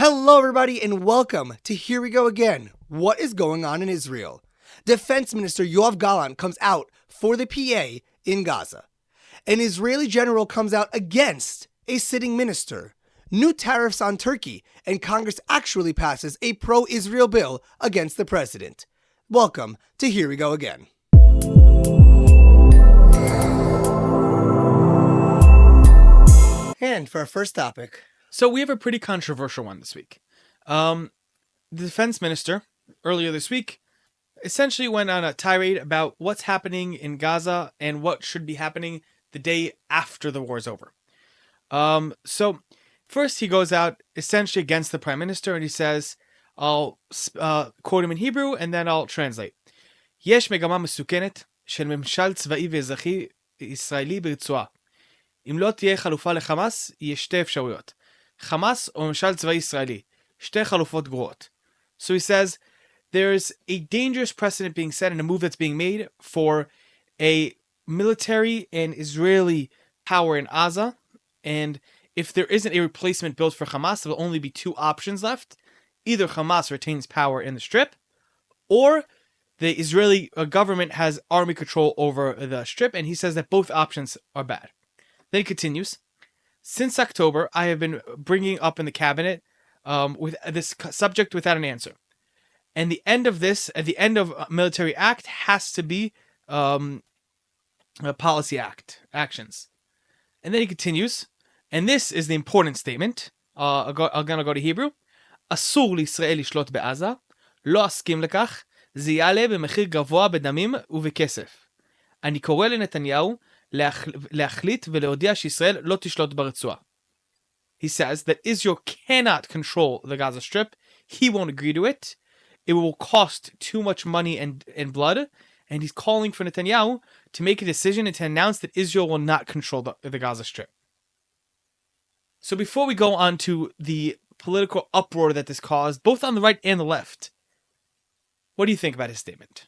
Hello, everybody, and welcome to Here We Go Again. What is going on in Israel? Defense Minister Yoav Gallant comes out for the PA in Gaza. An Israeli general comes out against a sitting minister. New tariffs on Turkey, and Congress actually passes a pro-Israel bill against the president. Welcome to Here We Go Again. And for our first topic. So we have a pretty controversial one this week. The defense minister, earlier this week, essentially went on a tirade about what's happening in Gaza and what should be happening the day after the war is over. So first he goes out essentially against the prime minister and he says, I'll quote him in Hebrew and then I'll translate. יש מגמה מסוכנת של ממשל צבאי ואזרחי ישראלי ברצועה. אם לא תהיה חלופה לחמאס, יש שתי אפשרויות. Hamas or ממשל צבאי ישראלי. שתי חלופות גרועות. So he says, there's a dangerous precedent being set and a move that's being made for a military and Israeli power in Gaza. And if there isn't a replacement built for Hamas, there will only be two options left. Either Hamas retains power in the Strip, or the Israeli government has army control over the Strip, and he says that both options are bad. Then he continues, since October, I have been bringing up in the cabinet with this subject without an answer. And the end of this, at the end of military act, has to be a policy actions. And then he continues, and this is the important statement. I'm going to go to Hebrew. אסור לישראל לשלוט בעזה, לא אסכים לכך, זה יעלה במחיר גבוה בדמים ובכסף. אני קורא לנתניהו להחליט ולהודיע שישראל לא תשלוט ברצועה. He says that Israel cannot control the Gaza Strip. He won't agree to it. It will cost too much money and blood. And he's calling for Netanyahu to make a decision and to announce that Israel will not control the Gaza Strip. So before we go on to the political uproar that this caused, both on the right and the left, what do you think about his statement?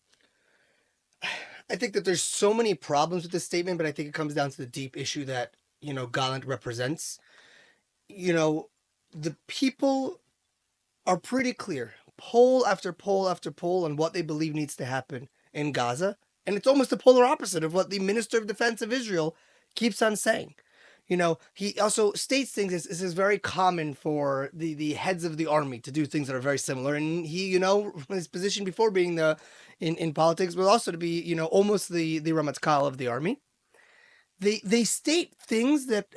I think that there's so many problems with this statement, but I think it comes down to the deep issue that, Gallant represents. The people are pretty clear. Poll after poll after poll on what they believe needs to happen in Gaza. And it's almost the polar opposite of what the Minister of Defense of Israel keeps on saying. He also states things. This is very common for the heads of the army to do things that are very similar. And he, his position before being in politics, but also to be, almost the Ramatkal of the army. They state things that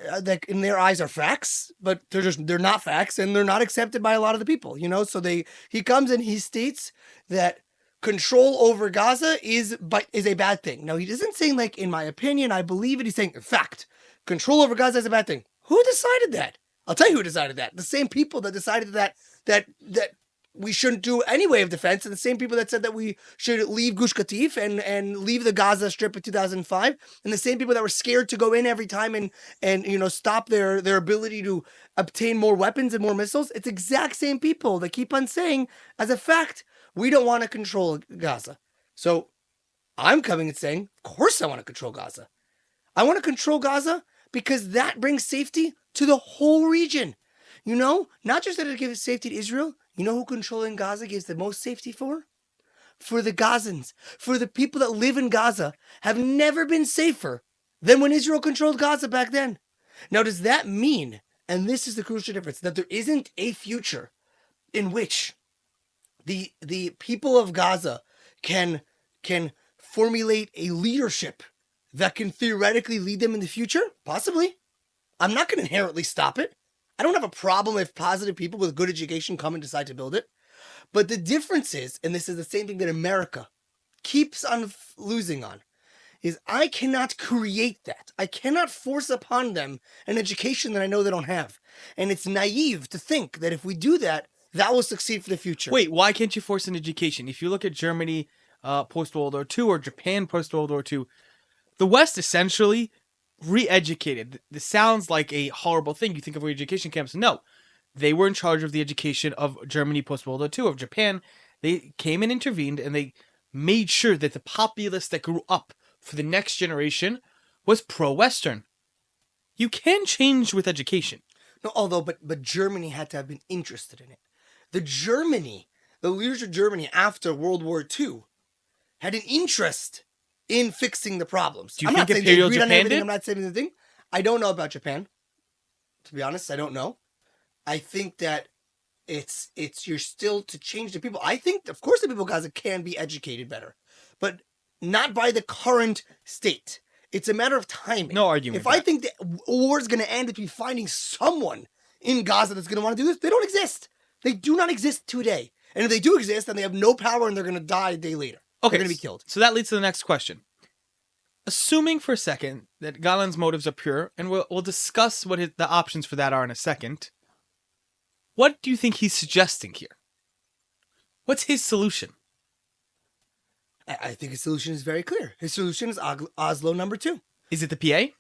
in their eyes are facts, but they're not facts, and they're not accepted by a lot of the people. So he comes and he states that control over Gaza is a bad thing. Now he isn't saying like, in my opinion, I believe it. He's saying fact. Control over Gaza is a bad thing. Who decided that? I'll tell you who decided that. The same people that decided that we shouldn't do any way of defense, and the same people that said that we should leave Gush Katif and leave the Gaza Strip in 2005, and the same people that were scared to go in every time and stop their ability to obtain more weapons and more missiles. It's exact same people that keep on saying, as a fact, we don't want to control Gaza. So I'm coming and saying, of course I want to control Gaza. I want to control Gaza because that brings safety to the whole region. Not just that it gives safety to Israel. You know who controlling Gaza gives the most safety for? For the Gazans. For the people that live in Gaza have never been safer than when Israel controlled Gaza back then. Now, does that mean, and this is the crucial difference, that there isn't a future in which the people of Gaza can formulate a leadership that can theoretically lead them in the future? Possibly. I'm not going to inherently stop it. I don't have a problem if positive people with good education come and decide to build it. But the difference is, and this is the same thing that America keeps on losing on, is I cannot create that. I cannot force upon them an education that I know they don't have. And it's naive to think that if we do that, that will succeed for the future. Wait, why can't you force an education? If you look at Germany post-World War II or Japan post-World War II, the West essentially re-educated. This sounds like a horrible thing. You think of re-education camps. No. They were in charge of the education of Germany post-World War II, of Japan. They came and intervened, and they made sure that the populace that grew up for the next generation was pro-Western. You can change with education. Although, but Germany had to have been interested in it. The leaders of Germany after World War II had an interest in fixing the problems. Do you I'm think not saying they Imperial agreed on Japan everything. did? I'm not saying anything. I don't know about Japan. To be honest, I don't know. I think that it's you're still to change the people. I think, of course, the people of Gaza can be educated better, but not by the current state. It's a matter of timing. No arguing If with I that. think that war is going to end with me finding someone in Gaza that's going to want to do this, they don't exist. They do not exist today. And if they do exist, then they have no power and they're going to die a day later. They're Okay, going to be killed. so that leads to the next question. Assuming for a second that Galen's motives are pure, and we'll discuss what the options for that are in a second, what do you think he's suggesting here? What's his solution? I think his solution is very clear. His solution is Oslo number 2. Is it the PA?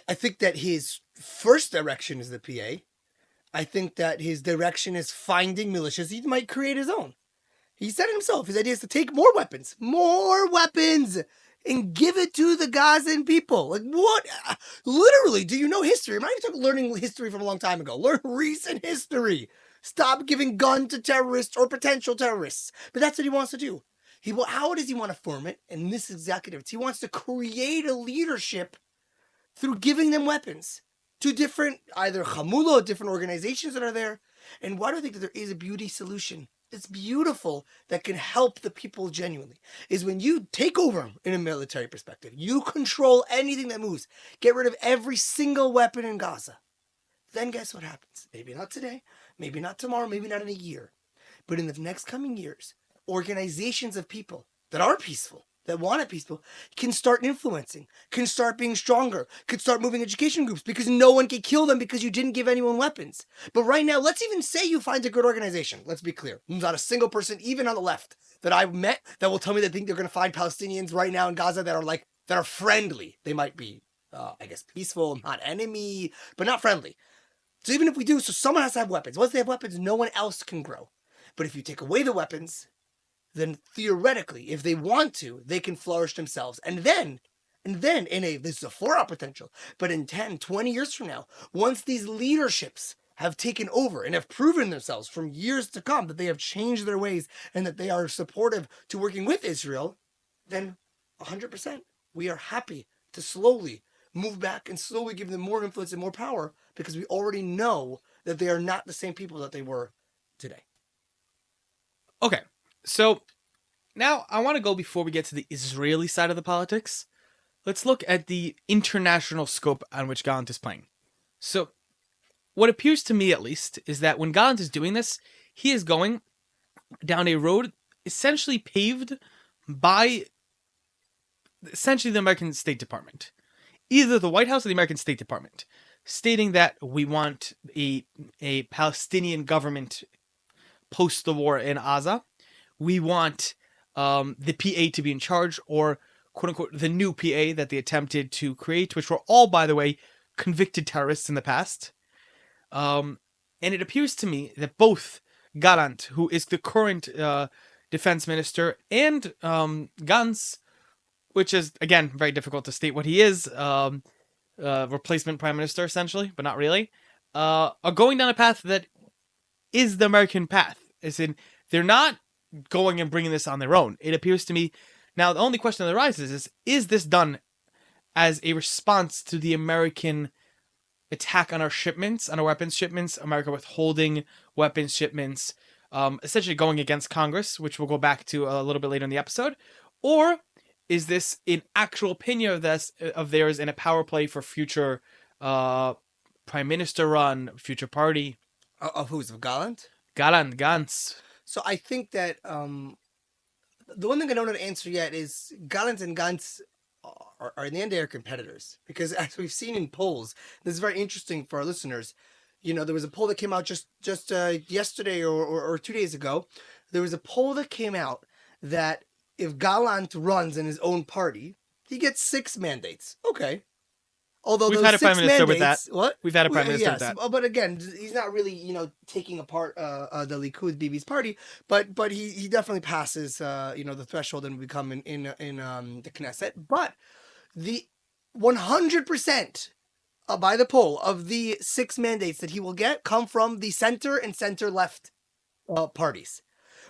I think that his first direction is the PA. I think that his direction is finding militias. He might create his own. He said it himself. His idea is to take more weapons, and give it to the Gazan people. Like, what? Literally, do you know history? I'm not even talking learning history from a long time ago. Learn recent history. Stop giving gun to terrorists or potential terrorists. But that's what he wants to do. How does he want to form it? And this is exactly different. He wants to create a leadership through giving them weapons to different, either Hamula, different organizations that are there. And why do I think that there is a beauty solution? It's beautiful that can help the people genuinely. Is when you take over in a military perspective, you control anything that moves, get rid of every single weapon in Gaza. Then guess what happens? Maybe not today, maybe not tomorrow, maybe not in a year, but in the next coming years, organizations of people that are peaceful, that want it peaceful, can start influencing, can start being stronger, can start moving education groups because no one can kill them because you didn't give anyone weapons. But right now, let's even say you find a good organization. Let's be clear. There's not a single person, even on the left, that I've met that will tell me they think they're going to find Palestinians right now in Gaza that are friendly. They might be, I guess, peaceful, not enemy, but not friendly. So even if we do, so someone has to have weapons. Once they have weapons, no one else can grow. But if you take away the weapons, then theoretically, if they want to, they can flourish themselves. And then this is a 4-hour potential, but in 10, 20 years from now, once these leaderships have taken over and have proven themselves from years to come that they have changed their ways and that they are supportive to working with Israel, then 100% we are happy to slowly move back and slowly give them more influence and more power because we already know that they are not the same people that they were today. Okay, so now I want to go before we get to the Israeli side of the politics. Let's look at the international scope on which Gallant is playing. So, what appears to me at least is that when Gallant is doing this, he is going down a road essentially paved by essentially the American State Department. Either the White House or the American State Department, stating that we want a Palestinian government post the war in Gaza. We want the PA to be in charge, or quote unquote the new PA that they attempted to create, which were all, by the way, convicted terrorists in the past. And it appears to me that both Gallant, who is the current defense minister, and Gantz, which is again very difficult to state what he is, replacement prime minister essentially, but not really, are going down a path that is the American path. As in, they're not going and bringing this on their own. It appears to me now the only question that arises is this done as a response to the American attack on our shipments, on our weapons shipments, America withholding weapons shipments, essentially going against Congress, which we'll go back to a little bit later in the episode, or is this an actual opinion of theirs in a power play for future prime minister run, future party? Of who's? Of Gallant? Gallant, Gantz. So I think that the one thing I don't know to answer yet is Gallant and Gantz are in the end they are competitors because as we've seen in polls, this is very interesting for our listeners. You know, there was a poll that came out just yesterday or 2 days ago. There was a poll that came out that if Gallant runs in his own party, he gets 6 mandates. Okay. Although We've those had a prime 6 minister with that. mandates, what? We've had a prime minister with Yes, that. but again, he's not really taking apart the Likud Bibi's party, but he definitely passes the threshold and become in the Knesset. But the 100% by the poll of the 6 mandates that he will get come from the center and center left parties,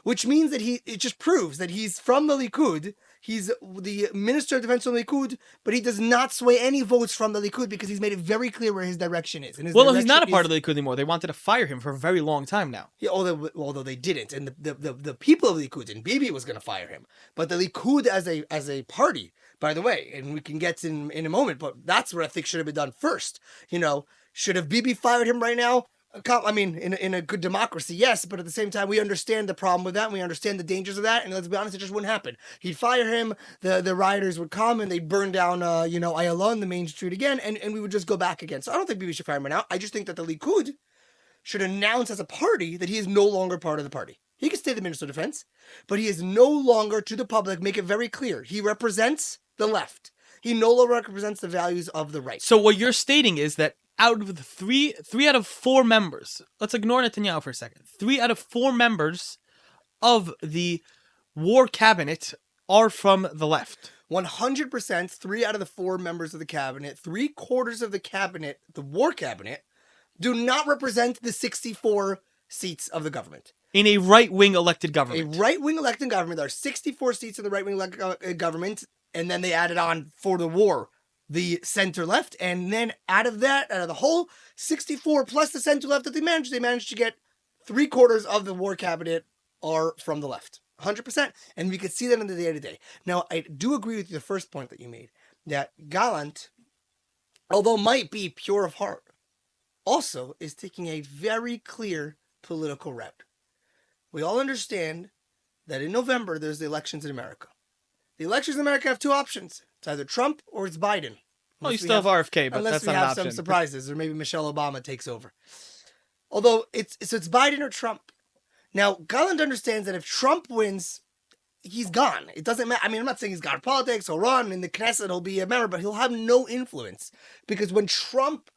which means that it just proves that he's from the Likud. He's the Minister of Defense from the Likud, but he does not sway any votes from the Likud because he's made it very clear where his direction is. And his Well, no, he's direction not a part is, of the Likud anymore. They wanted to fire him for a very long time now. yeah, although they didn't, and the people of the Likud and Bibi was going to fire him, but the Likud as a party, by the way, and we can get to in a moment, but that's what I think should have been done first. Should have Bibi fired him right now? I mean, in a good democracy, yes, but at the same time, we understand the problem with that, and we understand the dangers of that, and let's be honest, it just wouldn't happen. He'd fire him, the rioters would come, and they'd burn down, Ayalon, the main street again, and we would just go back again. So I don't think Bibi should fire him right now. I just think that the Likud should announce as a party that he is no longer part of the party. He can stay the Minister of Defense, but he is no longer, to the public, make it very clear, he represents the left. He no longer represents the values of the right. So what you're stating is that out of the three out of 4 members, let's ignore Netanyahu for a second. 3 out of 4 members of the war cabinet are from the left. 100%, 3 out of the 4 members of the cabinet, 3/4 of the cabinet, the war cabinet, do not represent the 64 seats of the government. In a right-wing elected government. A right-wing elected government. There are 64 seats in the right-wing government, and then they added on for the war the center-left, and then out of the whole 64 plus the center-left that they managed to get 3/4 of the war cabinet are from the left. 100%. And we could see that in the day-to-day. Now, I do agree with the first point that you made, that Gallant, although might be pure of heart, also is taking a very clear political route. We all understand that in November, there's the elections in America. The elections in America have 2 options. It's either Trump or it's Biden. Well, you still have RFK, but unless that's we not an have some option. surprises, or maybe Michelle Obama takes over. Although it's Biden or Trump. Now, Garland understands that if Trump wins, he's gone. It doesn't matter. I mean, I'm not saying he's gone politics. He'll run in the Knesset. He'll be a member, but he'll have no influence because when Trump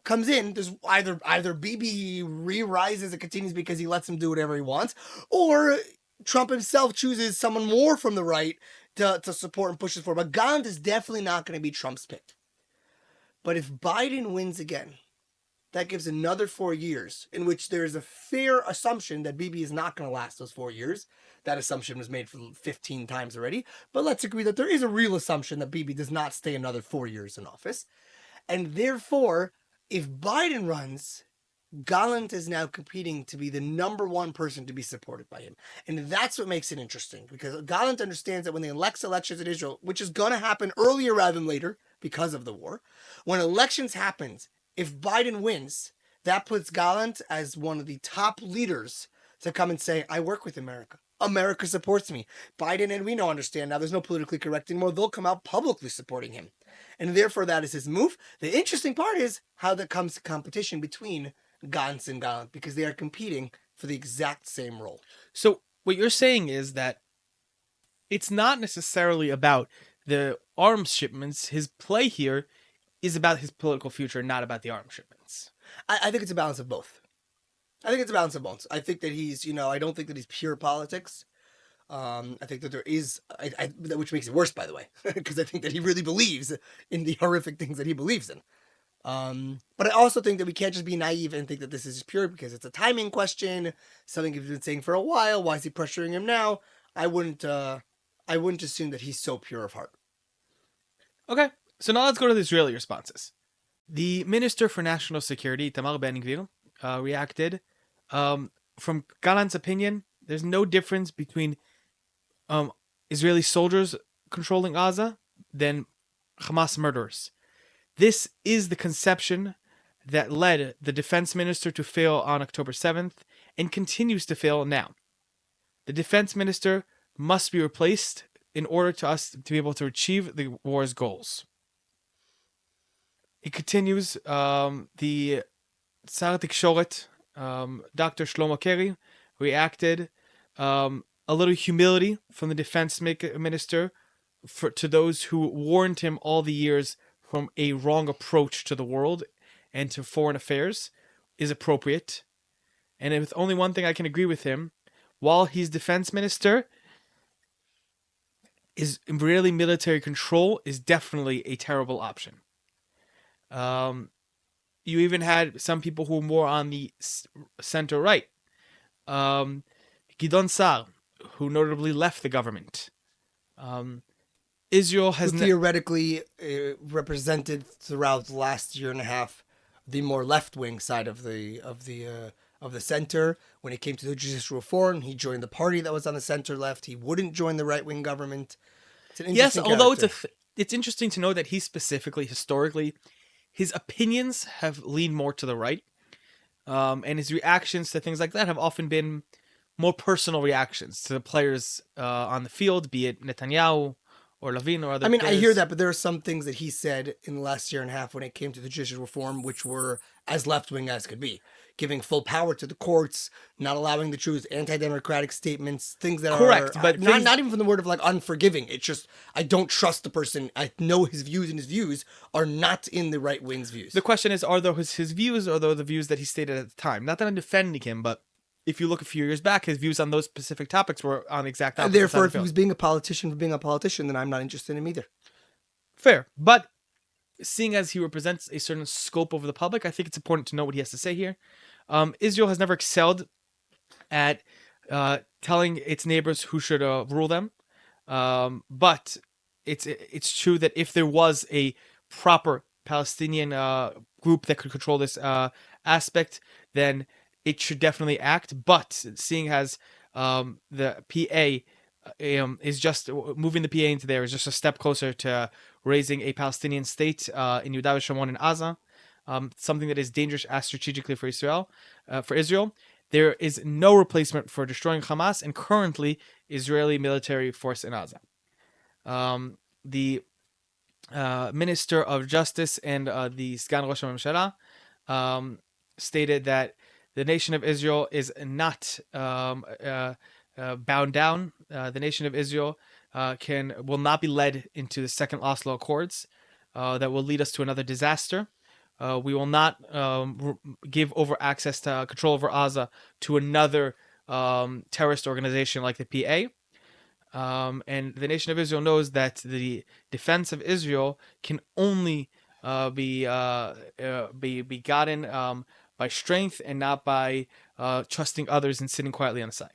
comes in, there's either Bibi re-rises and continues because he lets him do whatever he wants, or Trump himself chooses someone more from the right to support and pushes for. But Gant is definitely not going to be Trump's pick. But if Biden wins again, that gives another 4 years in which there is a fair assumption that Bibi is not going to last those 4 years. That assumption was made for 15 times already. But let's agree that there is a real assumption that Bibi does not stay another 4 years in office. And therefore, if Biden runs, Gallant is now competing to be the number 1 person to be supported by him. And that's what makes it interesting, because Gallant understands that when they elect elections in Israel, which is going to happen earlier rather than later because of the war, when elections happens, if Biden wins, that puts Gallant as one of the top leaders to come and say, I work with America. America supports me. Biden and we know understand now there's no politically correct anymore. They'll come out publicly supporting him. And therefore that is his move. The interesting part is how there comes to competition between Gantz and Gallant, because they are competing for the exact same role. So what you're saying is that it's not necessarily about the arms shipments. His play here is about his political future, not about the arms shipments. I think it's a balance of both. I think that he's, I don't think that he's pure politics. I think that there is, which makes it worse, by the way, because I think that he really believes in the horrific things that he believes in. But I also think that we can't just be naive and think that this is just pure because it's a timing question. Something he's been saying for a while. Why is he pressuring him now? I wouldn't assume that he's so pure of heart. Okay, so now let's go to the Israeli responses. The Minister for National Security, Tamar Ben-Gvir, reacted. From Gallant's opinion, there's no difference between Israeli soldiers controlling Gaza than Hamas murderers. This is the conception that led the defense minister to fail on October 7th and continues to fail now. The defense minister must be replaced in order to us to be able to achieve the war's goals. It continues, the Tzar Tikshoret, Dr. Shlomo Kerry, reacted, a little humility from the defense minister to those who warned him all the years from a wrong approach to the world and to foreign affairs is appropriate. And with only one thing I can agree with him, while he's defense minister, Israeli military control is definitely a terrible option. you even had some people who were more on the center right. Gidon Sar, who notably left the government. Um, Israel Who has theoretically represented throughout the last year and a half the more left wing side of the center. When it came to the judicial reform, he joined the party that was on the center left. He wouldn't join the right wing government. It's an yes, interesting although character. it's interesting to know that he specifically, historically, his opinions have leaned more to the right, and his reactions to things like that have often been more personal reactions to the players on the field, be it Netanyahu or Lavin or I other mean, I hear players. that, but there are some things that he said in the last year and a half when it came to the judicial reform, which were as left wing as could be, giving full power to the courts, not allowing the truth, anti-democratic statements, things that are Correct, but not things. not even from the word of like unforgiving. It's just I don't trust the person. I know his views, and his views are not in the right wing's The views. question is, are those his views or the views that he stated at the time? Not that I'm defending him, but if you look a few years back, his views on those specific topics were on the exact And opposite side therefore, of if the he field. was being a politician for being a politician, then I'm not interested in him either. Fair, but seeing as he represents a certain scope of the public, I think it's important to know what he has to say here. Israel has never excelled at telling its neighbors who should rule them, but it's true that if there was a proper Palestinian group that could control this aspect, then it should definitely act. But seeing as the PA is just moving the PA into there is just a step closer to raising a Palestinian state in Yudav Shimon and Gaza, something that is dangerous strategically for Israel. There is no replacement for destroying Hamas and currently Israeli military force in Gaza. The Minister of Justice and the Sgan Rosh HaMamshala stated that the nation of Israel is not bound down. The nation of Israel will not be led into the second Oslo Accords that will lead us to another disaster. We will not give over access to control over Gaza to another terrorist organization like the PA. And the nation of Israel knows that the defense of Israel can only be gotten by strength and not by trusting others and sitting quietly on the side.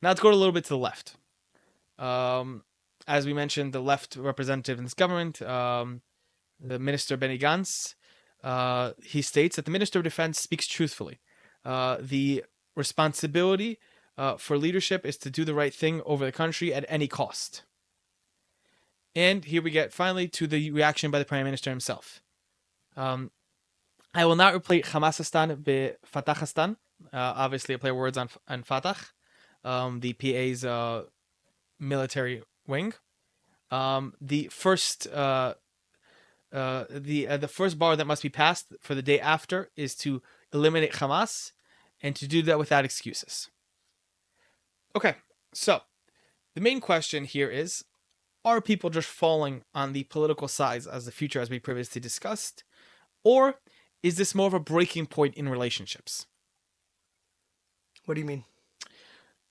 Now let's go a little bit to the left. As we mentioned, the left representative in this government, the minister Benny Gantz, he states that the minister of defense speaks truthfully. The responsibility for leadership is to do the right thing over the country at any cost. And here we get finally to the reaction by the prime minister himself. I will not replace Hamasistan by Fatahstan. Obviously, I play words on Fatah, the PA's military wing. The first the first bar that must be passed for the day after is to eliminate Hamas, and to do that without excuses. Okay, so the main question here is: are people just falling on the political sides as the future, as we previously discussed, or is this more of a breaking point in relationships? What do you mean?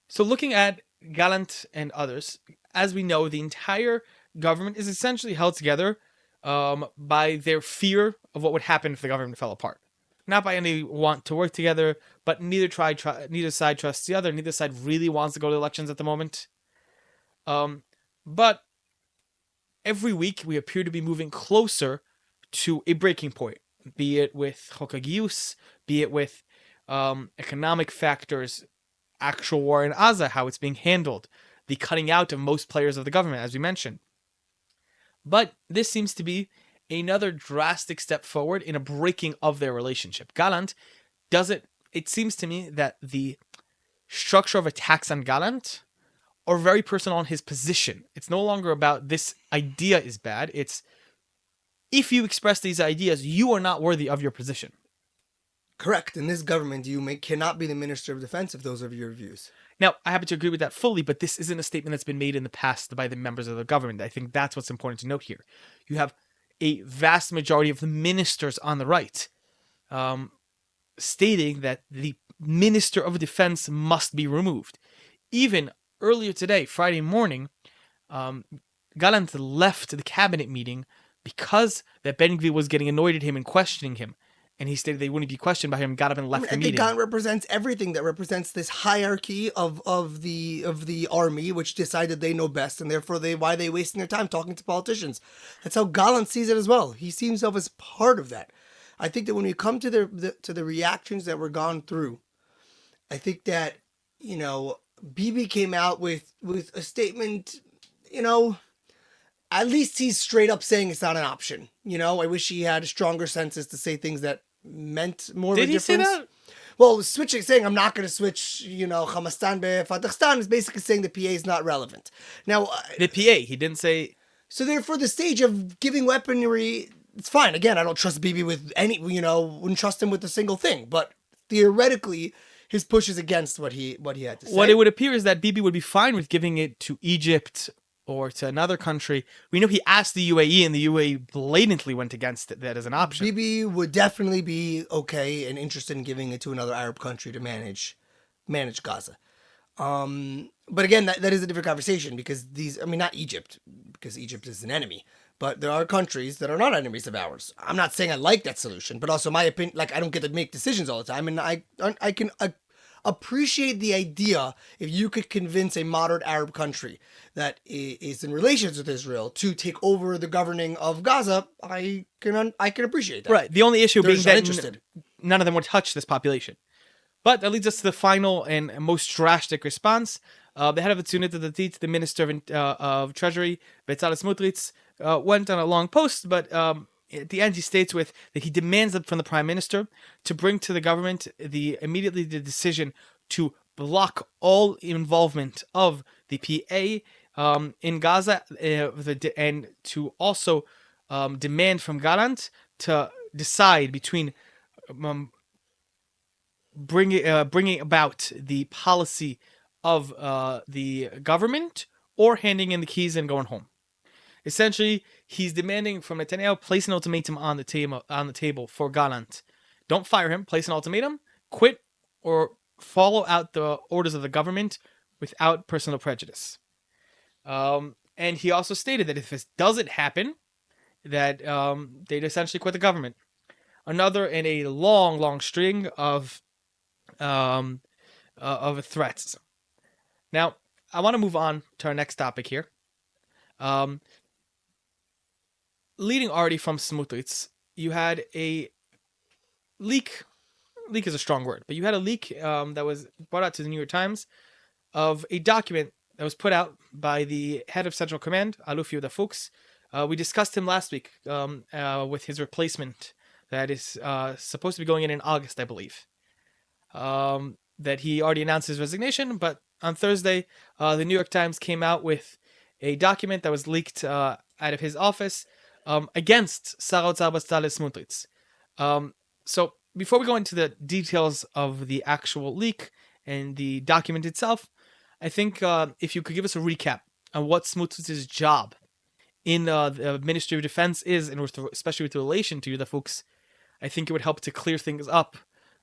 So, looking at Gallant and others, as we know, the entire government is essentially held together by their fear of what would happen if the government fell apart. Not by any want to work together, but neither side trusts the other. Neither side really wants to go to elections at the moment. But every week we appear to be moving closer to a breaking point, be it with Chok HaGiyus, be it with economic factors, actual war in Gaza, how it's being handled, the cutting out of most players of the government, as we mentioned. But this seems to be another drastic step forward in a breaking of their relationship. Gallant doesn't. It seems to me that the structure of attacks on Gallant are very personal on his position. It's no longer about this idea is bad. It's if you express these ideas, you are not worthy of your position. Correct. In this government, cannot be the minister of defense if those are your views. Now, I happen to agree with that fully, but this isn't a statement that's been made in the past by the members of the government. I think that's what's important to note here. You have a vast majority of the ministers on the right stating that the minister of defense must be removed. Even earlier today, Friday morning, Gallant left the cabinet meeting because that Ben Gvir was getting annoyed at him and questioning him. and he stated they wouldn't be questioned by him, got up and I left mean, the I think meeting. Gant represents everything that represents this hierarchy of the army, which decided they know best, and therefore why they wasting their time talking to politicians. That's how Gallant sees it as well. He sees himself as part of that. I think that when we come to the reactions that were gone through, I think that Bibi came out with a statement. You know, at least he's straight up saying it's not an option. I wish he had stronger senses to say things that meant more of a Did he say difference. that? Well, saying I'm not going to switch, Hamastan be Fatakhstan is basically saying the PA is not relevant. Now, The PA. He didn't say. so therefore, the stage of giving weaponry, it's fine. Again, I don't trust Bibi with wouldn't trust him with a single thing. But theoretically, his push is against what he had to What say. it would appear is that Bibi would be fine with giving it to Egypt or to another country. We know he asked the UAE, and the UAE blatantly went against that as an option. Bibi would definitely be okay and interested in giving it to another Arab country to manage Gaza. But again, that is a different conversation because not Egypt, because Egypt is an enemy, but there are countries that are not enemies of ours. I'm not saying I like that solution, but also my opinion, like I don't get to make decisions all the time, and I can appreciate the idea if you could convince a moderate Arab country that is in relations with Israel to take over the governing of Gaza. I can appreciate that. Right. The only issue They're being just that uninterested. none of them would touch this population. But that leads us to the final and most drastic response. The head of the Tzunit Datit, the Minister of Treasury, Bezalel Smotrich, went on a long post, but at the end he states that he demands from the Prime Minister to bring to the government immediately the decision to block all involvement of the PA in Gaza and to also demand from Gallant to decide between bringing about the policy of the government or handing in the keys and going home. Essentially, he's demanding from Netanyahu place an ultimatum on the table for Gallant. Don't fire him. Place an ultimatum. Quit or follow out the orders of the government without personal prejudice. And he also stated that if this doesn't happen, that they'd essentially quit the government. Another in a long, long string of threats. Now, I want to move on to our next topic here. Leading already from Smotrich, you had a leak. Leak is a strong word, but you had a leak that was brought out to the New York Times of a document that was put out by the head of Central Command, Aluf Yehuda Fuchs. We discussed him last week with his replacement that is supposed to be going in August, I believe. That he already announced his resignation, but on Thursday, the New York Times came out with a document that was leaked out of his office against Sar HaOtzar Bezalel Smotrich. So before we go into the details of the actual leak and the document itself, I think if you could give us a recap on what Smotrich's job in the Ministry of Defense is, and especially with relation to Yehuda Fuchs, I think it would help to clear things up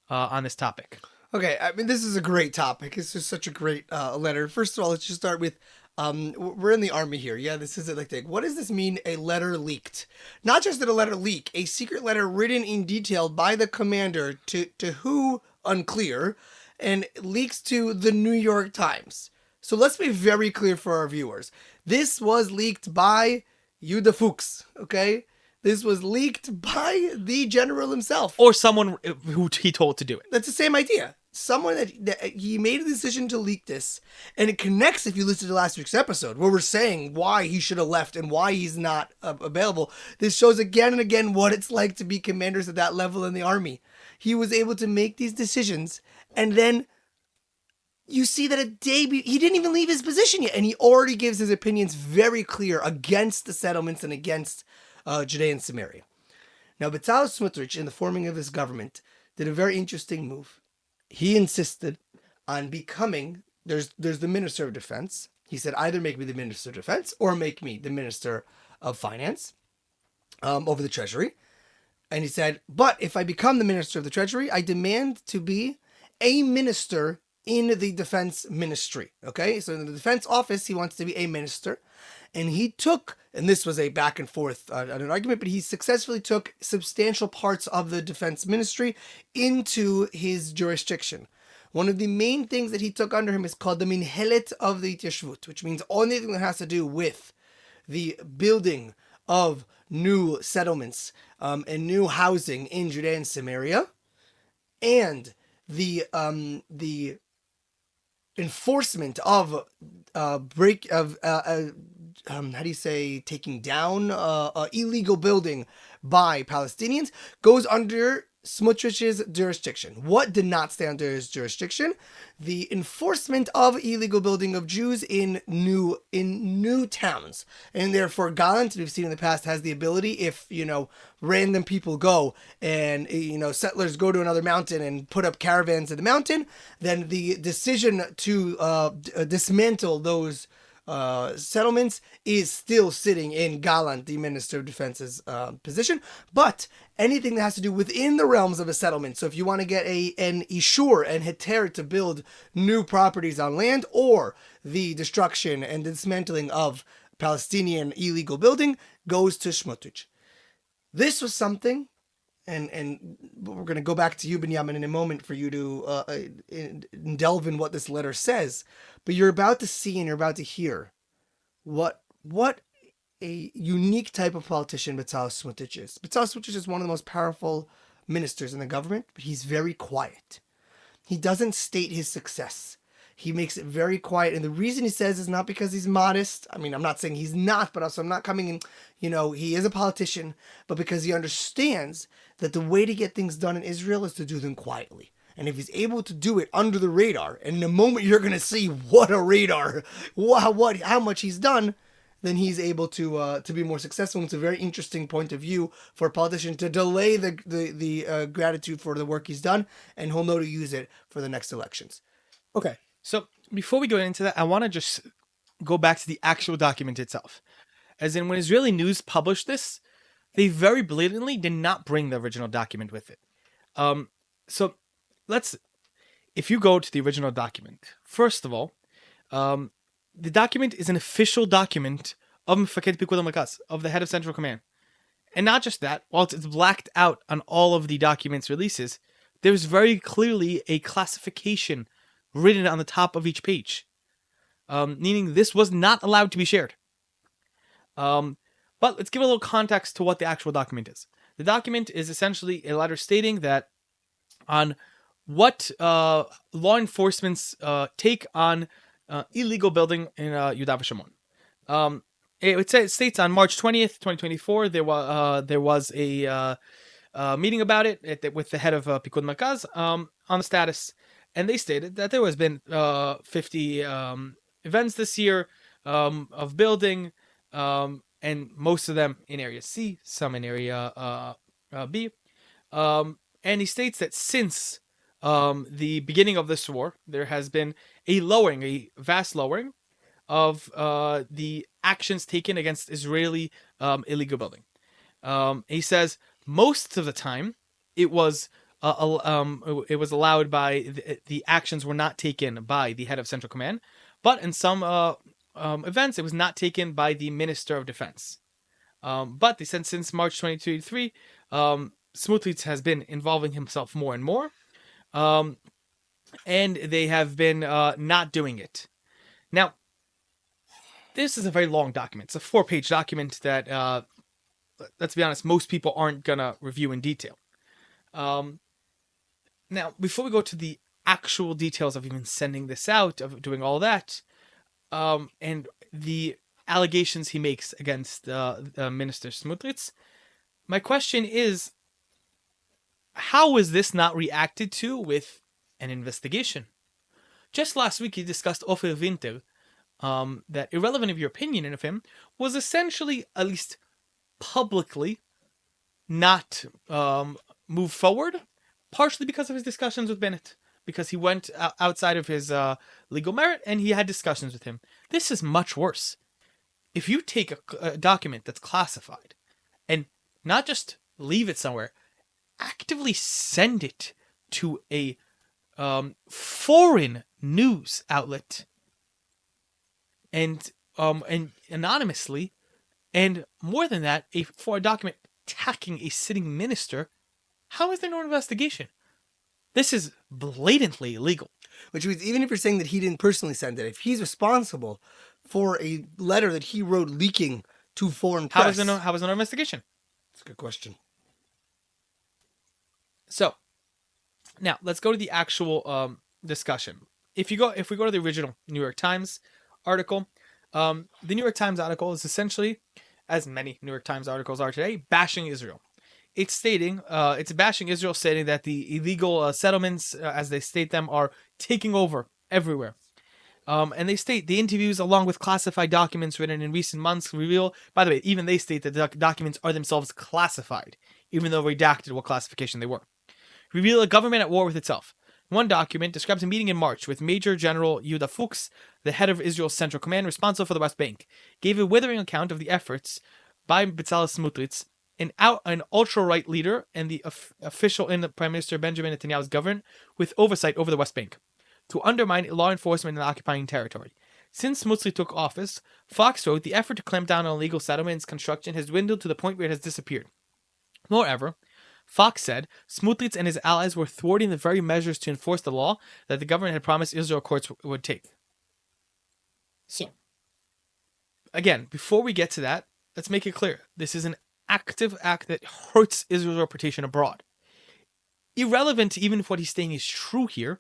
on this topic. Okay, I mean, this is a great topic. It's just such a great letter. First of all, let's just start with we're in the army here. Yeah, this is like, what does this mean? A letter leaked? Not just that a letter leak, a secret letter written in detail by the commander to who unclear, and leaks to the New York Times. So let's be very clear for our viewers. This was leaked by Yehuda Fuchs. Okay, this was leaked by the general himself, or someone who he told to do it. That's the same idea. Someone that he made a decision to leak this, and it connects if you listen to last week's episode where we're saying why he should have left and why he's not available. This shows again and again what it's like to be commanders at that level in the army. He was able to make these decisions, and then you see that he didn't even leave his position yet, and he already gives his opinions very clear against the settlements and against Judea and Samaria. Now, Bezalel Smotrich, in the forming of this government, did a very interesting move. He insisted on becoming, there's the Minister of Defense. He said, either make me the Minister of Defense or make me the Minister of Finance over the Treasury. And he said, but if I become the Minister of the Treasury, I demand to be a minister in the defense ministry. Okay, so in the defense office, he wants to be a minister, and he took, and this was a back and forth an argument, but he successfully took substantial parts of the defense ministry into his jurisdiction. One of the main things that he took under him is called the Minhelet of the Yitishvut, which means anything that has to do with the building of new settlements and new housing in Judea and Samaria, and the enforcement of break of how do you say, taking down illegal building by Palestinians goes under Smotrich's jurisdiction. What did not stay under his jurisdiction? The enforcement of illegal building of Jews in new towns, and therefore Gallant, we've seen in the past, has the ability, if random people go and settlers go to another mountain and put up caravans in the mountain, then the decision to dismantle those settlements is still sitting in Gallant, the Minister of Defense's position. But anything that has to do within the realms of a settlement, so if you want to get an Ishur and Heter to build new properties on land, or the destruction and dismantling of Palestinian illegal building, goes to Smotrich. This was something, and we're going to go back to you, Binyamin, in a moment for you to delve in what this letter says. But you're about to see and you're about to hear what a unique type of politician Bezalel Smotrich is. Bezalel Smotrich is one of the most powerful ministers in the government, but he's very quiet. He doesn't state his success. He makes it very quiet. And the reason he says is not because he's modest. I mean, I'm not saying he's not, but also I'm not coming in, he is a politician, but because he understands that the way to get things done in Israel is to do them quietly. And if he's able to do it under the radar, and in a moment you're going to see what a radar, how much he's done, then he's able to be more successful. And it's a very interesting point of view for a politician to delay the gratitude for the work he's done, and he'll know to use it for the next elections. Okay, so before we go into that, I want to just go back to the actual document itself. As in, when Israeli news published this, they very blatantly did not bring the original document with it. So if you go to the original document, first of all, the document is an official document of Mefaked Pikuda Makas, of the head of Central Command. And not just that, while it's blacked out on all of the documents releases, there's very clearly a classification written on the top of each page, meaning this was not allowed to be shared. But let's give a little context to what the actual document is. The document is essentially a letter stating that on what law enforcement's take on illegal building in Yudav Shimon. It states on March 20th, 2024, there was a meeting about it with the head of Pikud Makaz on the status, and they stated that there has been 50 events this year of building, and most of them in Area C, some in Area B. And he states that since the beginning of this war, there has been a vast lowering of the actions taken against Israeli illegal building. He says most of the time it was allowed by the actions were not taken by the head of Central Command, but in some events it was not taken by the Minister of Defense. But they said since March 2023, Smotrich has been involving himself more and more, and they have been not doing it. Now, this is a very long document. It's a 4-page document that, let's be honest, most people aren't going to review in detail. Now, before we go to the actual details of even sending this out, of doing all that, and the allegations he makes against Minister Smotrich, my question is, how is this not reacted to with an investigation? Just last week, he discussed Ofer Winter, that, irrelevant of your opinion of him, was essentially, at least publicly, not moved forward, partially because of his discussions with Bennett, because he went outside of his legal merit and he had discussions with him. This is much worse. If you take a document that's classified and not just leave it somewhere, actively send it to a foreign news outlet and anonymously, and more than that, for a document attacking a sitting minister. How is there no investigation? This is blatantly illegal. Which means even if you're saying that he didn't personally send it, if he's responsible for a letter that he wrote leaking to foreign press, How is there no investigation? That's a good question. So now let's go to the actual discussion. If we go to the original New York Times article, the New York Times article is essentially, as many New York Times articles are today, bashing Israel. It's stating, it's bashing Israel, stating that the illegal settlements, as they state them, are taking over everywhere. And they state the interviews, along with classified documents written in recent months, reveal. By the way, even they state that the documents are themselves classified, even though redacted what classification they were. Reveal a government at war with itself. One document describes a meeting in March with Major General Yehuda Fuchs, the head of Israel's Central Command responsible for the West Bank, gave a withering account of the efforts by Bezalel Smotrich, an ultra-right leader and the official in the Prime Minister Benjamin Netanyahu's government, with oversight over the West Bank, to undermine law enforcement in the occupying territory. Since Smotrich took office, Fox wrote, the effort to clamp down on illegal settlements construction has dwindled to the point where it has disappeared. Moreover, Fox said Smotrich and his allies were thwarting the very measures to enforce the law that the government had promised Israel courts would take. So, again, before we get to that, let's make it clear. This is an active act that hurts Israel's reputation abroad. Irrelevant to even if what he's saying is true here,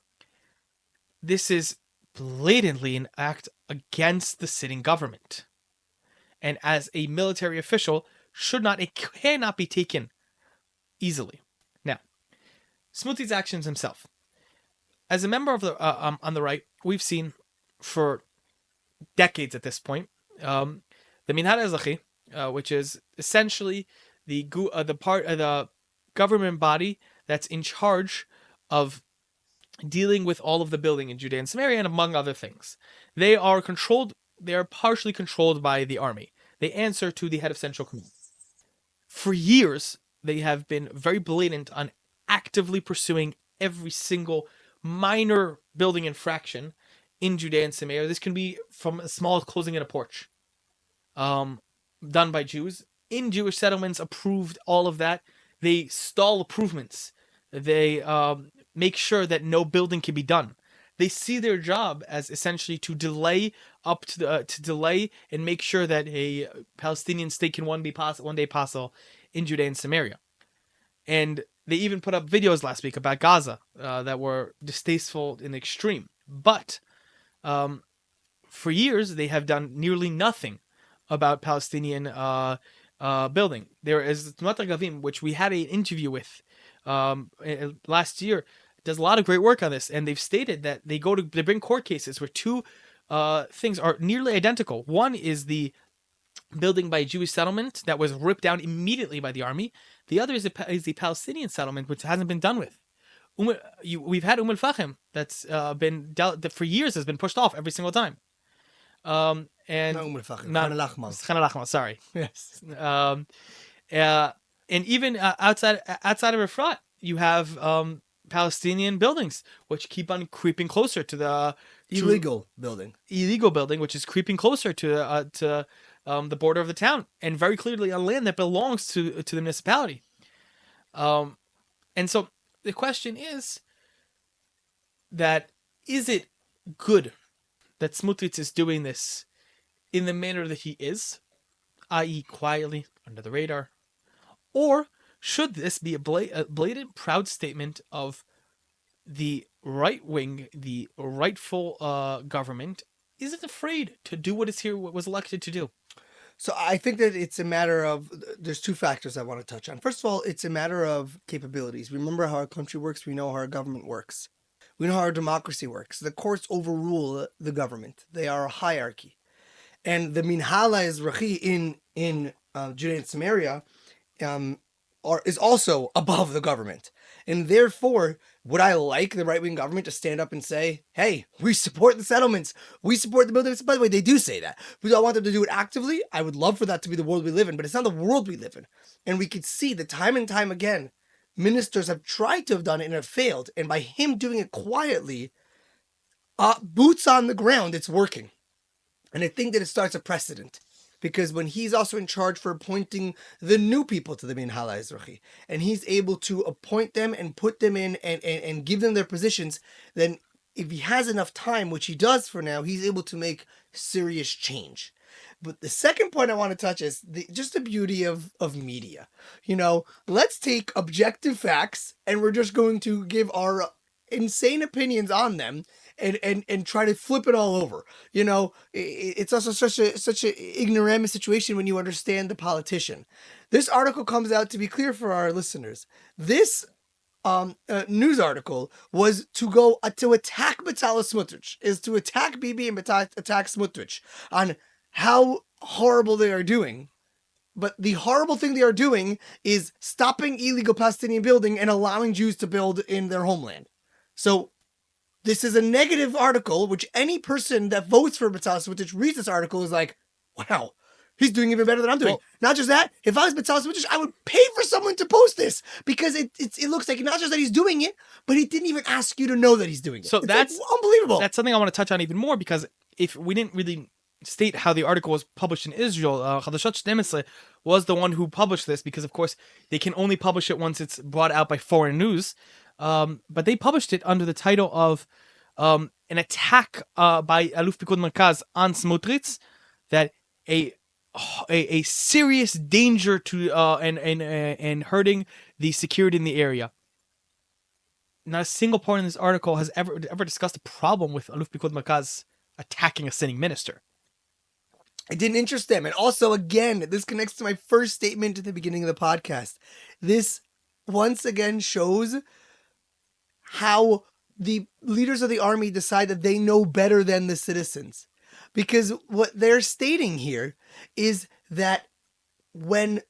this is blatantly an act against the sitting government. And as a military official, it cannot be taken easily. Now, Smotrich's actions himself. As a member of the on the right, we've seen for decades at this point the Minhad Ezachi, which is essentially the government body that's in charge of dealing with all of the building in Judea and Samaria, and among other things. They are partially controlled by the army. They answer to the head of Central Command. For years, they have been very blatant on actively pursuing every single minor building infraction in Judea and Samaria. This can be from as small as closing in a porch, done by Jews in Jewish settlements. Approved all of that. They stall improvements. They make sure that no building can be done. They see their job as essentially to delay and make sure that a Palestinian state can one day possible in Judea and Samaria. And they even put up videos last week about Gaza that were distasteful in the extreme. But for years, they have done nearly nothing about Palestinian building. There is Yonatan Gavim, which we had an interview with last year, does a lot of great work on this, and they've stated that they bring court cases where two things are nearly identical. One is the building by a Jewish settlement that was ripped down immediately by the army. The other is the Palestinian settlement, which hasn't been done with. We've had Fahim that's been that for years has been pushed off every single time. And not Fahim, Khan al-Ahmar, sorry. Yes. And even outside of Efrat, you have Palestinian buildings which keep on creeping closer to the illegal building, which is creeping closer to the border of the town, and very clearly on land that belongs to the municipality. And so the question is it good that Smotrich is doing this in the manner that he is, i.e. quietly, under the radar? Or should this be a blatant, proud statement of the right wing, the rightful government, isn't afraid to do what was elected to do? So I think that it's a matter of, there's two factors I want to touch on. First of all, it's a matter of capabilities. Remember how our country works. We know how our government works. We know how our democracy works. The courts overrule the government. They are a hierarchy. And the Minhal Ezrachi in Judea and Samaria is also above the government. And therefore, would I like the right-wing government to stand up and say, hey, we support the settlements, we support the buildings? By the way, they do say that. But do I want them to do it actively? I would love for that to be the world we live in, but it's not the world we live in. And we could see that time and time again, ministers have tried to have done it and have failed. And by him doing it quietly, boots on the ground, it's working. And I think that it starts a precedent. Because when he's also in charge for appointing the new people to the Minhala Ezrachi, and he's able to appoint them and put them in and give them their positions, then if he has enough time, which he does for now, he's able to make serious change. But the second point I want to touch is just the beauty of media. Let's take objective facts and we're just going to give our insane opinions on them and try to flip it all over. It's also such a ignoramus situation when you understand the politician. This article comes out, to be clear for our listeners. This news article was to go to attack Bezalel Smotrich, is to attack Bibi and attack Smotrich on how horrible they are doing. But the horrible thing they are doing is stopping illegal Palestinian building and allowing Jews to build in their homeland. So this is a negative article, which any person that votes for Bezalel Smotrich reads this article is like, wow, he's doing even better than I'm doing. Well, not just that, if I was Bezalel Smotrich, I would pay for someone to post this because it looks like not just that he's doing it, but he didn't even ask you to know that he's doing it. So that's unbelievable. That's something I want to touch on even more, because if we didn't really state how the article was published in Israel, Chadashat 12 was the one who published this, because of course they can only publish it once it's brought out by foreign news. But they published it under the title of an attack by Aluf Pikud Merkaz on Smotrich, that a serious danger to and hurting the security in the area. Not a single point in this article has ever discussed a problem with Aluf Pikud Merkaz attacking a sitting minister. It didn't interest them. And also, again, this connects to my first statement at the beginning of the podcast. This once again shows how the leaders of the army decide that they know better than the citizens. Because what they're stating here is that when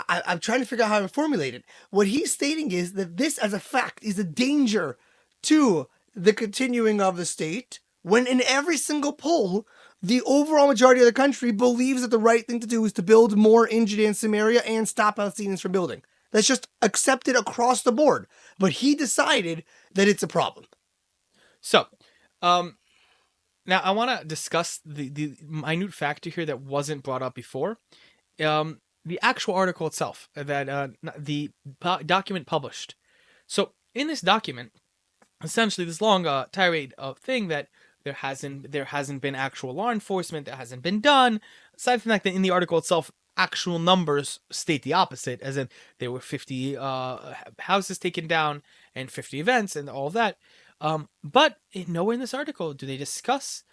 I'm trying to figure out how to formulate it. What he's stating is that this, as a fact, is a danger to the continuing of the state, when in every single poll, the overall majority of the country believes that the right thing to do is to build more in Judea and Samaria and stop Palestinians from building. That's just accepted across the board. But he decided that it's a problem. So, now I want to discuss the minute factor here that wasn't brought up before. The actual article itself, that the document published. So, in this document, essentially this long tirade of thing that there hasn't been actual law enforcement, that hasn't been done. Aside from the fact that in the article itself, actual numbers state the opposite, as in there were 50 houses taken down and 50 events and all of that. But nowhere in this article do they discuss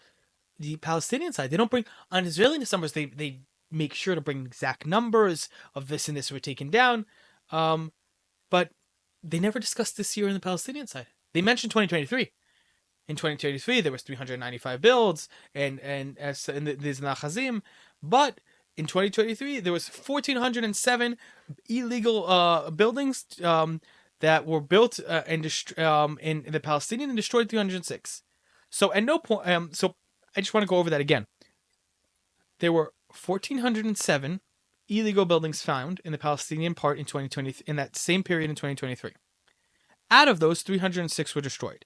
the Palestinian side. They don't bring on Israeli numbers. They make sure to bring exact numbers of this and this were taken down. But they never discussed this year in the Palestinian side. They mentioned 2023. In 2023, there was 395 builds and there's Nachazim, but in 2023 there was 1,407 illegal buildings that were built in the Palestinian, and destroyed 306. So at no point, so I just want to go over that again. There were 1,407 illegal buildings found in the Palestinian part in 2020, in that same period in 2023. Out of those, 306 were destroyed.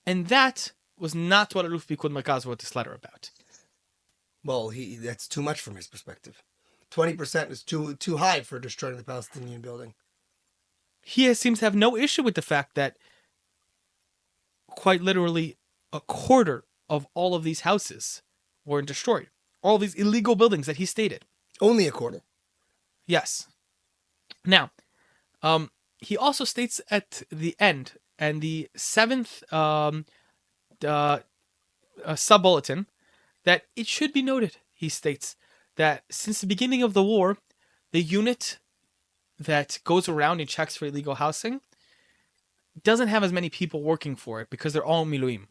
And that was not what Aluf Pikud Merkaz wrote this letter about. Well, that's too much from his perspective. 20% is too high for destroying the Palestinian building. He seems to have no issue with the fact that quite literally a quarter of all of these houses were destroyed. All these illegal buildings that he stated. Only a quarter. Yes. Now, he also states at the end, and the 7th sub-bulletin, that it should be noted, he states, that since the beginning of the war, the unit that goes around and checks for illegal housing doesn't have as many people working for it because they're all miluim.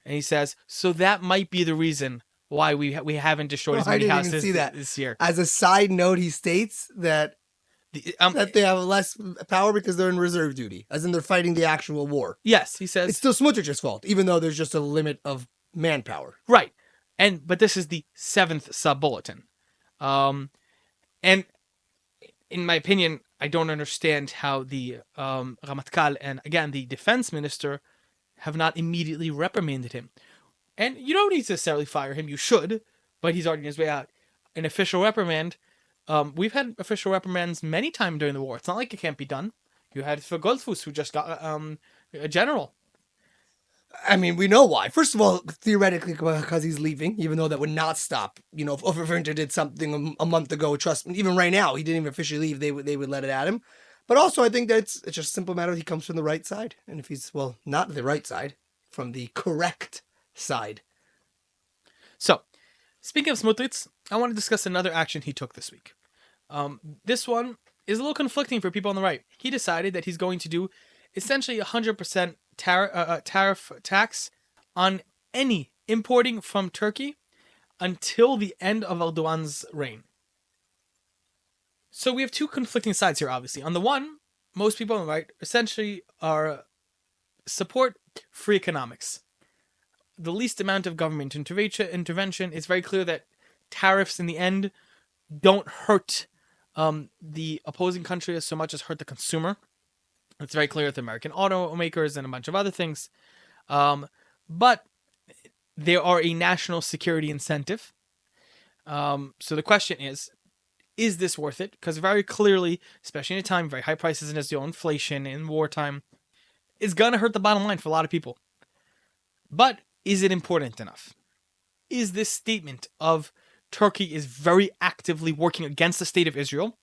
And he says, so that might be the reason why we haven't destroyed as many houses this year. As a side note, he states that that they have less power because they're in reserve duty, as in they're fighting the actual war. Yes, he says. It's still Smotrich's fault, even though there's just a limit of manpower. Right. But this is the 7th sub-bulletin. And in my opinion, I don't understand how the Ramatkal and, again, the defense minister have not immediately reprimanded him. And you don't necessarily fire him. You should, but he's already on his way out. An official reprimand. We've had official reprimands many times during the war. It's not like it can't be done. You had for Goldfuss, who just got a general. I mean, we know why. First of all, theoretically, because he's leaving, even though that would not stop. You know, if Overwinter did something a month ago, trust me, even right now, he didn't even officially leave. They would let it at him. But also, I think that it's just a simple matter. He comes from the right side, and if he's not the right side, from the correct side. So, speaking of Smotrich, I want to discuss another action he took this week. This one is a little conflicting for people on the right. He decided that he's going to do essentially 100% tariff tax on any importing from Turkey until the end of Erdogan's reign. So we have two conflicting sides here, obviously. On the one, most people on the right essentially are support free economics. The least amount of government intervention. It's very clear that tariffs in the end don't hurt the opposing country so much as hurt the consumer. It's very clear with American automakers and a bunch of other things. But there are a national security incentive. So the question is this worth it? Because very clearly, especially in a time of very high prices and Israel, inflation in wartime, it's going to hurt the bottom line for a lot of people. But is it important enough? Is this statement of Turkey is very actively working against the state of Israel?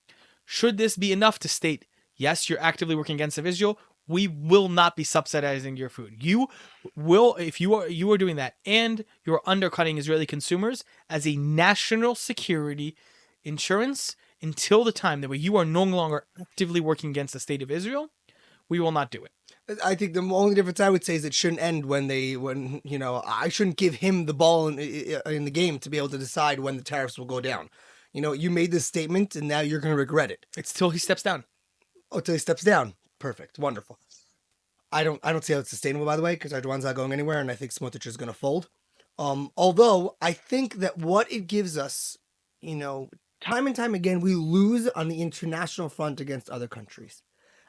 Should this be enough to state, yes, you're actively working against Israel, we will not be subsidizing your food. You will, if you are doing that, and you're undercutting Israeli consumers as a national security insurance until the time that you are no longer actively working against the state of Israel, we will not do it. I think the only difference I would say is it shouldn't end when I shouldn't give him the ball in the game to be able to decide when the tariffs will go down. You made this statement and now you're going to regret it. It's till he steps down. Oh, till he steps down. Perfect. Wonderful. I don't see how it's sustainable, by the way, because Erdogan's not going anywhere, and I think Smotrich is going to fold. Although I think that what it gives us, time and time again, we lose on the international front against other countries.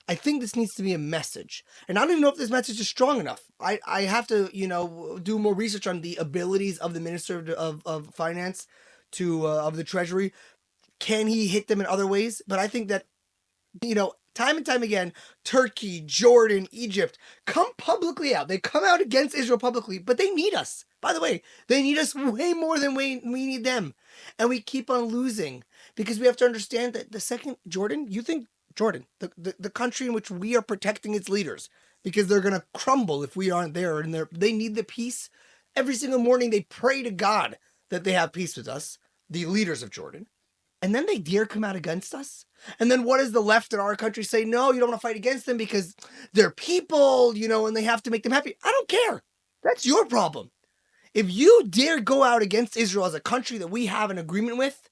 I think this needs to be a message. And I don't even know if this message is strong enough. I have to, do more research on the abilities of the Minister of Finance of the Treasury. Can he hit them in other ways? But I think that, time and time again, Turkey, Jordan, Egypt come publicly out. They come out against Israel publicly, but they need us. By the way, they need us way more than we need them. And we keep on losing because we have to understand that the second Jordan, the country in which we are protecting its leaders, because they're going to crumble if we aren't there. And they need the peace. Every single morning they pray to God that they have peace with us, the leaders of Jordan. And then they dare come out against us. And then what does the left in our country say? No, you don't want to fight against them because they're people, and they have to make them happy. I don't care. That's your problem. If you dare go out against Israel as a country that we have an agreement with,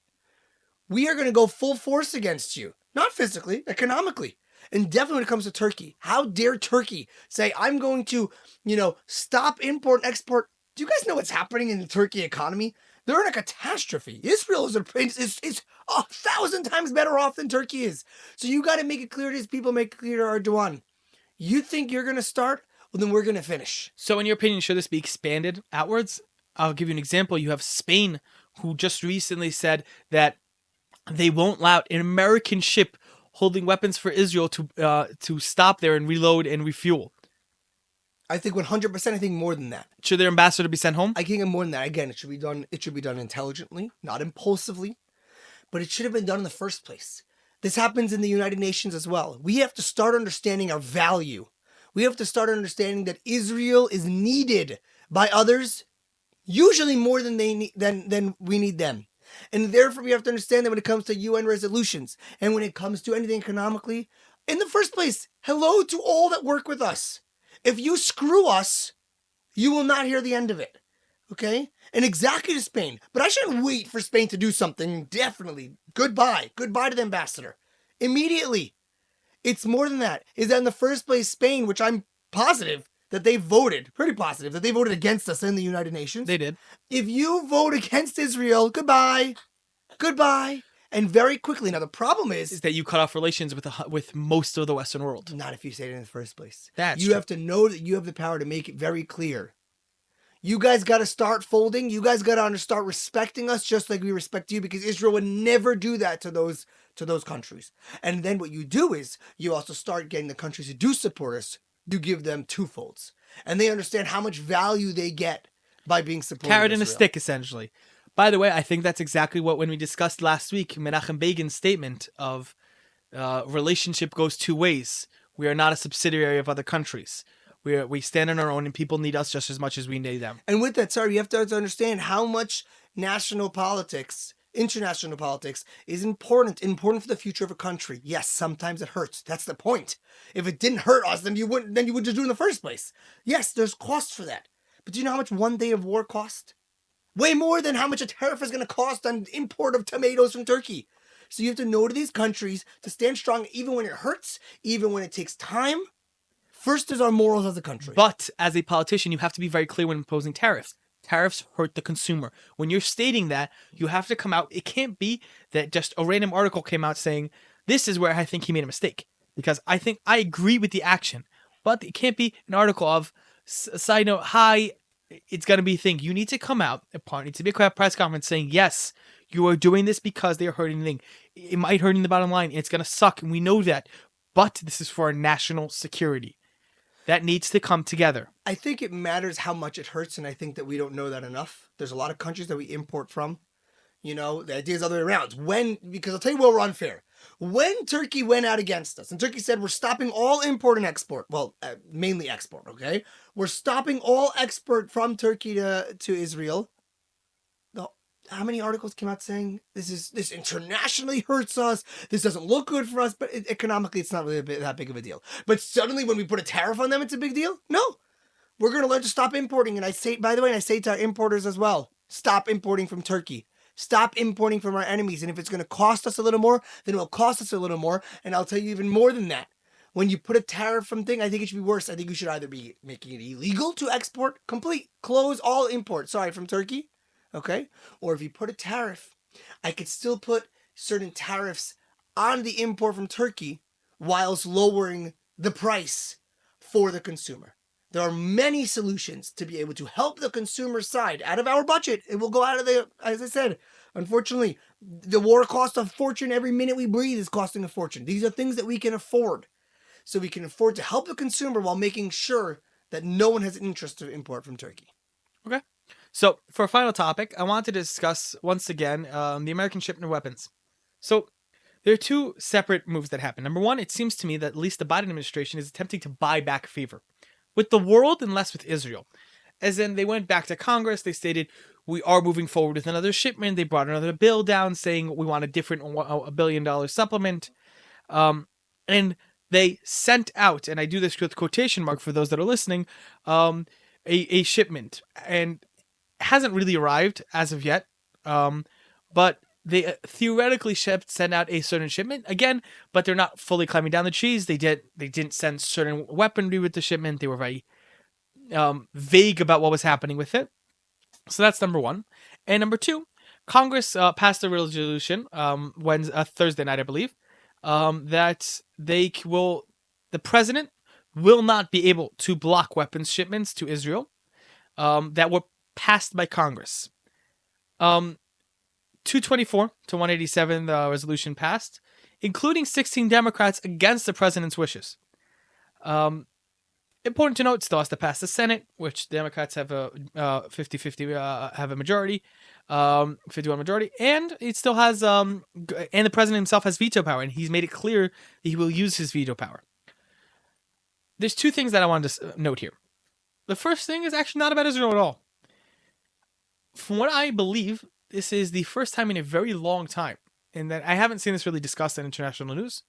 we are going to go full force against you. Not physically, economically. And definitely when it comes to Turkey. How dare Turkey say, I'm going to, stop import and export. Do you guys know what's happening in the Turkey economy? They're in a catastrophe. Israel is 1,000 times better off than Turkey is. So you got to make it clear to these people, make it clear to Erdogan. You think you're going to start? Well, then we're going to finish. So in your opinion, should this be expanded outwards? I'll give you an example. You have Spain, who just recently said that they won't allow an American ship holding weapons for Israel to stop there and reload and refuel. I think 100%. I think more than that. Should their ambassador be sent home? I think more than that. Again, it should be done. It should be done intelligently, not impulsively, but it should have been done in the first place. This happens in the United Nations as well. We have to start understanding our value. We have to start understanding that Israel is needed by others, usually more than than we need them. And therefore, we have to understand that when it comes to UN resolutions and when it comes to anything economically, in the first place, hello to all that work with us. If you screw us, you will not hear the end of it. Okay? And exactly to Spain. But I shouldn't wait for Spain to do something. Definitely. Goodbye. Goodbye to the ambassador. Immediately. It's more than that. Is that in the first place, Spain, which I'm positive that they voted, pretty positive, that they voted against us in the United Nations. They did. If you vote against Israel, goodbye. Goodbye. And very quickly, now the problem is that you cut off relations with most of the Western world. not if you say it in the first place. That's you true. have to know that you have the power to make it very clear. You guys got to start folding. You guys got to start respecting us just like we respect you, because Israel would never do that to those countries. And then what you do is you also start getting the countries who do support us. You give them twofolds, and they understand how much value they get by being supportive Carrot of and a Israel. stick, essentially. By the way, I think that's exactly what, when we discussed last week, Menachem Begin's statement of relationship goes two ways. We are not a subsidiary of other countries. We stand on our own, and people need us just as much as we need them. And with that, sorry, you have to understand how much national politics, international politics, is important for the future of a country. Yes, sometimes it hurts. That's the point. If it didn't hurt us, then you would just do it in the first place. Yes, there's costs for that. But do you know how much one day of war cost? Way more than how much a tariff is going to cost on import of tomatoes from Turkey. So you have to know to these countries to stand strong even when it hurts, even when it takes time. First is our morals as a country. But as a politician, you have to be very clear when imposing tariffs. Tariffs hurt the consumer. When you're stating that, you have to come out. It can't be that just a random article came out saying, this is where I think he made a mistake. Because I think I agree with the action. But it can't be an article of, side note, hi, it's going to be a thing. You need to come out, it needs to be a press conference saying, yes, you are doing this because they're hurting the thing. It might hurt in the bottom line. It's going to suck, and we know that. But this is for our national security. That needs to come together. I think it matters how much it hurts, and I think that we don't know that enough. There's a lot of countries that we import from. You know, the idea is the other way around. Because I'll tell you where we're unfair. When Turkey went out against us, and Turkey said we're stopping all import and export. Well, mainly export, okay? We're stopping all export from Turkey to Israel. How many articles came out saying this internationally hurts us, this doesn't look good for us, but economically it's not really that big of a deal. But suddenly when we put a tariff on them, it's a big deal? No. We're going to learn to stop importing. And I say, by the way, and I say to our importers as well, stop importing from Turkey. Stop importing from our enemies. And if it's going to cost us a little more, then it will cost us a little more. And I'll tell you even more than that. When you put a tariff from thing, I think it should be worse. I think you should either be making it illegal to export, close all import, from Turkey. Okay? Or if you put a tariff, I could still put certain tariffs on the import from Turkey whilst lowering the price for the consumer. There are many solutions to be able to help the consumer side out of our budget. It will go out of the, as I said, unfortunately, the war costs a fortune. Every minute we breathe is costing a fortune. These are things that we can afford. So we can afford to help the consumer while making sure that no one has an interest to import from Turkey. Okay. So, for a final topic, I want to discuss, once again, the American shipment of weapons. So, there are two separate moves that happen. Number one, it seems to me that at least the Biden administration is attempting to buy back favor with the world and less with Israel. As in, they went back to Congress, they stated, we are moving forward with another shipment. They brought another bill down saying we want a different $1 billion supplement. And they sent out, and I do this with quotation mark for those that are listening, a shipment. And hasn't really arrived as of yet, but they theoretically sent out a certain shipment again, but they're not fully climbing down the trees. They didn't send certain weaponry with the shipment. They were very vague about what was happening with it. So that's number one. And number two, Congress passed a resolution Thursday night, I believe, that the president will not be able to block weapons shipments to Israel that were passed by Congress. 224 to 187, the resolution passed, including 16 Democrats against the president's wishes. Important to note, it still has to pass the Senate, which the Democrats have a 50-50, have a majority, 51 majority, and it still has, and the president himself has veto power, and he's made it clear that he will use his veto power. There's two things that I wanted to note here. The first thing is actually not about Israel at all. From what I believe, this is the first time in a very long time, and that I haven't seen this really discussed in international news,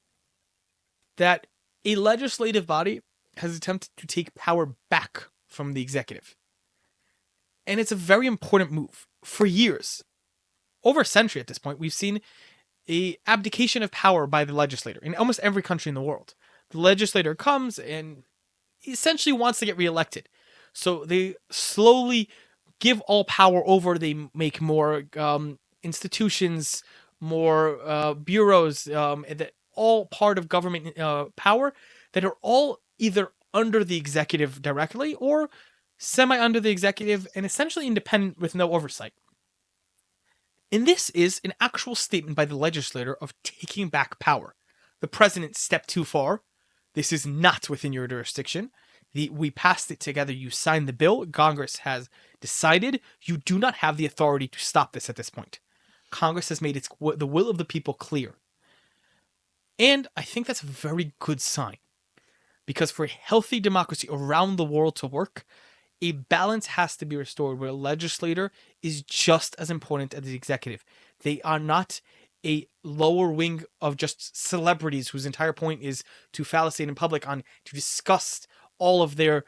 that a legislative body has attempted to take power back from the executive. And it's a very important move. For years, over a century at this point, we've seen a abdication of power by the legislator in almost every country in the world. The legislator comes and essentially wants to get reelected. So they slowly give all power over. They make more institutions more bureaus, that all part of government power that are all either under the executive directly or semi under the executive and essentially independent with no oversight. And this is an actual statement by the legislator of taking back power. The president stepped too far. This is not within your jurisdiction. We passed it together. You signed the bill. Congress has decided. You do not have the authority to stop this at this point. Congress has made the will of the people clear. And I think that's a very good sign. Because for a healthy democracy around the world to work, a balance has to be restored where a legislator is just as important as the executive. They are not a lower wing of just celebrities whose entire point is to phallicate in public on to discuss all of their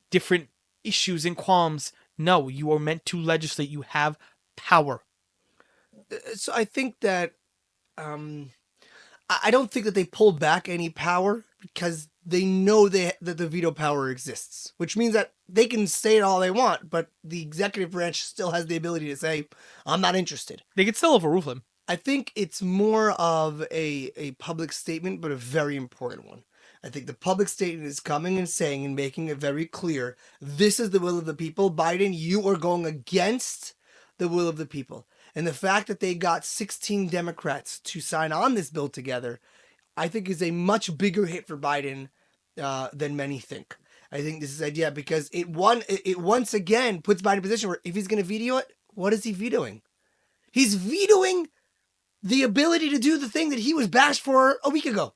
different issues and qualms. No, you are meant to legislate. You have power. So I think that I don't think that they pulled back any power because they know that the veto power exists, which means that they can say it all they want, but the executive branch still has the ability to say, "I'm not interested." They could still overrule him. I think it's more of a public statement, but a very important one. I think the public statement is coming and saying and making it very clear this is the will of the people. Biden, you are going against the will of the people. And the fact that they got 16 Democrats to sign on this bill together, I think is a much bigger hit for Biden than many think. I think this is idea because it once again puts Biden in a position where if he's going to veto it, what is he vetoing? He's vetoing the ability to do the thing that he was bashed for a week ago.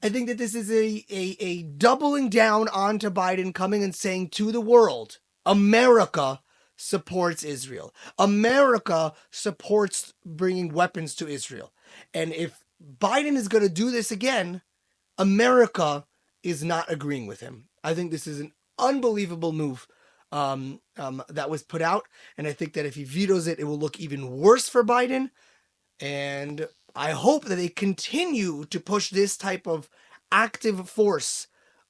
I think that this is a doubling down onto Biden coming and saying to the world, America supports Israel. America supports bringing weapons to Israel. And if Biden is going to do this again, America is not agreeing with him. I think this is an unbelievable move that was put out. And I think that if he vetoes it, it will look even worse for Biden. And I hope that they continue to push this type of active force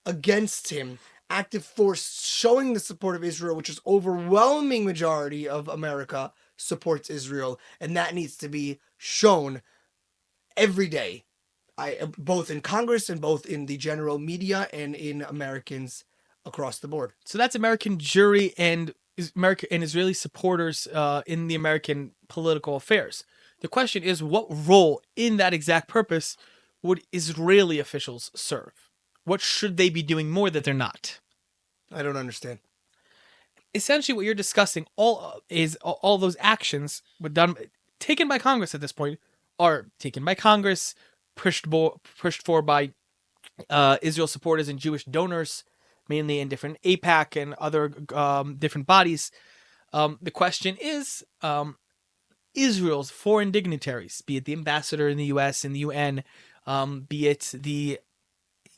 against him, active force showing the support of Israel, which is overwhelming majority of America supports Israel, and that needs to be shown every day. Both in Congress and both in the general media and in Americans across the board. So that's American jury and American and Israeli supporters in the American political affairs. The question is, what role in that exact purpose would Israeli officials serve? What should they be doing more that they're not? I don't understand. Essentially, what you're discussing all those actions were taken by Congress at this point are taken by Congress, pushed for by Israel supporters and Jewish donors, mainly in different APAC and other different bodies. The question is, Israel's foreign dignitaries, be it the ambassador in the U.S. and the UN, be it the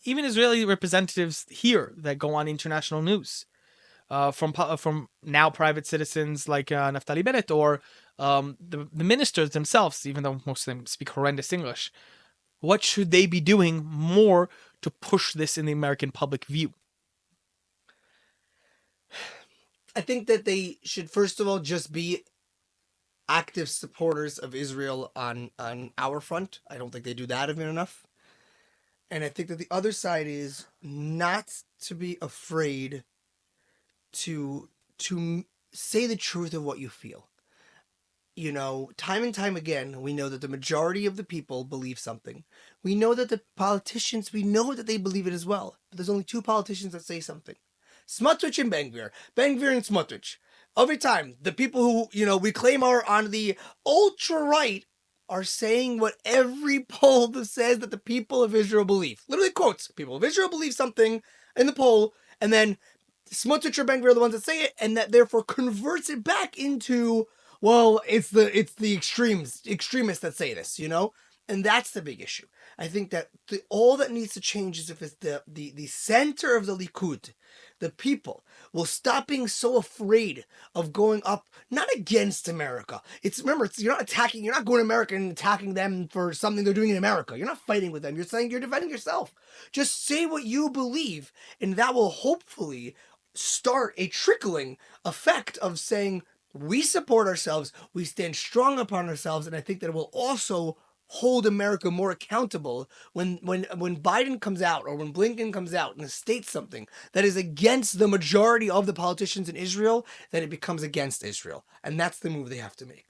even Israeli representatives here that go on international news, from now private citizens like Naftali Bennett or the ministers themselves, even though most of them speak horrendous English. What should they be doing more to push this in the American public view? I think that they should first of all just be active supporters of Israel on our front. I don't think they do that even enough. And I think that the other side is not to be afraid to say the truth of what you feel. You know, time and time again, we know that the majority of the people believe something. We know that the politicians, we know that they believe it as well. But there's only two politicians that say something. Smotrich and Ben-Gvir. Ben-Gvir and Smotrich. Every time, the people who, we claim are on the ultra-right are saying what every poll that says that the people of Israel believe. Literally quotes, people of Israel believe something in the poll, and then Smotrich or Ben-Gvir are the ones that say it, and that therefore converts it back into, well, it's the extremists that say this, and that's the big issue. I think that all that needs to change is if it's the center of the Likud, the people, will stop being so afraid of going up, not against America. Remember, you're not going to America and attacking them for something they're doing in America. You're not fighting with them. You're saying you're defending yourself. Just say what you believe, and that will hopefully start a trickling effect of saying, We support ourselves, we stand strong upon ourselves, and I think that it will also hold America more accountable when Biden comes out or when Blinken comes out and states something that is against the majority of the politicians in Israel, then it becomes against Israel. And that's the move they have to make.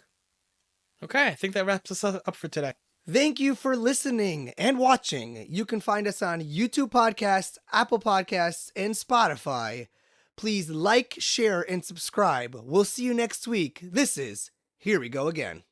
Okay, I think that wraps us up for today. Thank you for listening and watching. You can find us on YouTube Podcasts, Apple Podcasts, and Spotify. Please like, share, and subscribe. We'll see you next week. This is Here We Go Again.